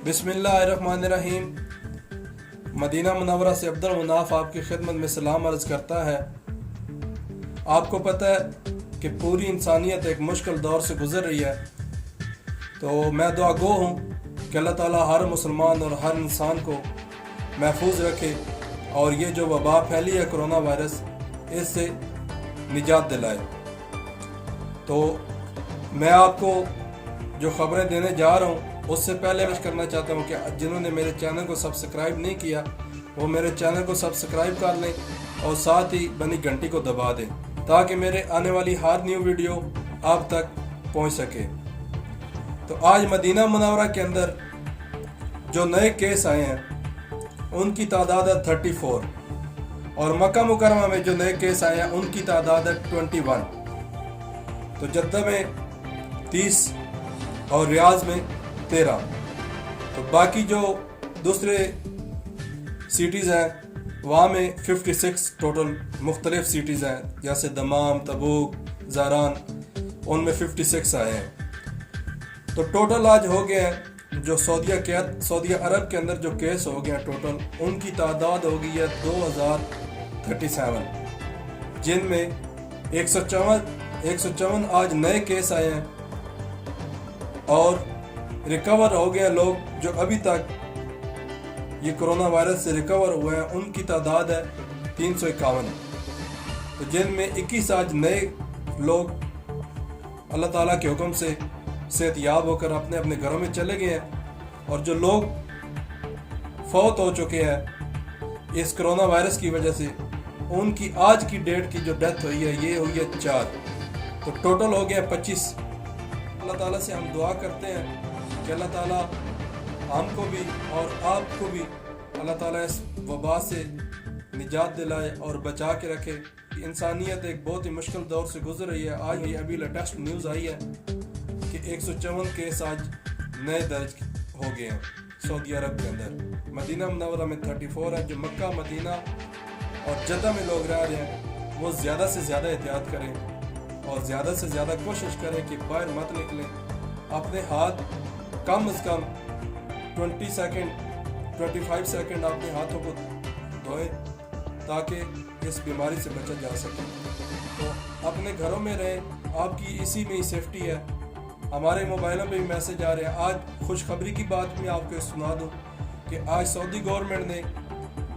बिस्मिल्लाहिर्रहमानिर्रहीम। Medina Munawwara से अब्दुल मुनाफ आपकी खिदमत में सलाम अर्ज़ करता है। आपको पता है कि पूरी इंसानियत एक मुश्किल दौर से गुज़र रही है, तो मैं दुआ गो हूँ कि अल्लाह ताला हर मुसलमान और हर इंसान को महफूज रखे और ये जो वबा फैली है कोरोना वायरस, इससे निजात दिलाए। तो मैं आपको जो ख़बरें देने जा रहा हूँ उससे पहले विश करना चाहता हूँ कि जिन्होंने मेरे चैनल को सब्सक्राइब नहीं किया वो मेरे चैनल को सब्सक्राइब कर लें और साथ ही बनी घंटी को दबा दें ताकि मेरे आने वाली हर न्यू वीडियो आप तक पहुँच सके। तो आज मदीना मुनव्वरा के अंदर जो नए केस आए हैं उनकी तादाद है 34 और मक्का मुकरमा में जो नए केस आए हैं उनकी तादाद है 21। तो जद्दा में 30 और रियाज में 13। तो बाकी जो दूसरे सिटीज़ हैं वहाँ में 56 टोटल मुख्तलिफ सिटीज़ हैं, जैसे दमाम, तबूक, ज़ारान, उनमें 56 आए हैं। तो टोटल आज हो गए हैं जो सऊदी अरब के अंदर जो केस हो गए हैं टोटल, उनकी तादाद हो गई है 2037, जिनमें 154 आज नए केस आए हैं और रिकवर हो गए लोग जो अभी तक ये कोरोना वायरस से रिकवर हुए हैं उनकी तादाद है 351। तो जिनमें 21 आज नए लोग अल्लाह ताला के हुक्म से सेहतयाब होकर अपने अपने घरों में चले गए हैं और जो लोग फौत हो चुके हैं इस कोरोना वायरस की वजह से, उनकी आज की डेट की जो डेथ हुई है ये हुई है 4। तो टोटल हो गया 25। अल्लाह ताला से हम दुआ करते हैं कि अल्लाह ताला हमको भी और आपको भी अल्लाह ताला इस वबा से निजात दिलाए और बचा के रखे। इंसानियत एक बहुत ही मुश्किल दौर से गुजर रही है। आज भी अभी लेटेस्ट न्यूज़ आई है कि 154 केस आज नए दर्ज हो गए हैं सऊदी अरब के अंदर। मदीना मुनव्वरा में 34 है। जो मक्का, मदीना और जद्दा में लोग रह रहे हैं वो ज़्यादा से ज़्यादा एहतियात करें और ज़्यादा से ज़्यादा कोशिश करें कि बाहर मत निकलें। अपने हाथ कम से कम 20 सेकंड 25 सेकंड अपने हाथों को धोएं ताकि इस बीमारी से बचा जा सके। तो अपने घरों में रहें, आपकी इसी में ही सेफ्टी है। हमारे मोबाइलों पे भी मैसेज आ रहे हैं। आज खुशखबरी की बात मैं आपको सुना दूं कि आज सऊदी गवर्नमेंट ने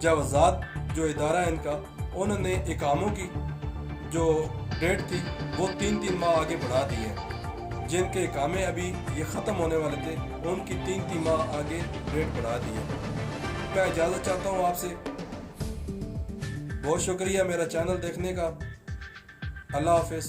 जवाज़ात जो इदारा है इनका, उन्होंने इकामों की जो डेट थी वो 3-3 माह आगे बढ़ा दी है। जिनके इकामे अभी ये ख़त्म होने वाले थे उनकी 3-3 माह आगे डेट बढ़ा दी है। मैं इजाज़त चाहता हूँ आपसे। बहुत शुक्रिया मेरा चैनल देखने का। अल्लाह हाफिज़।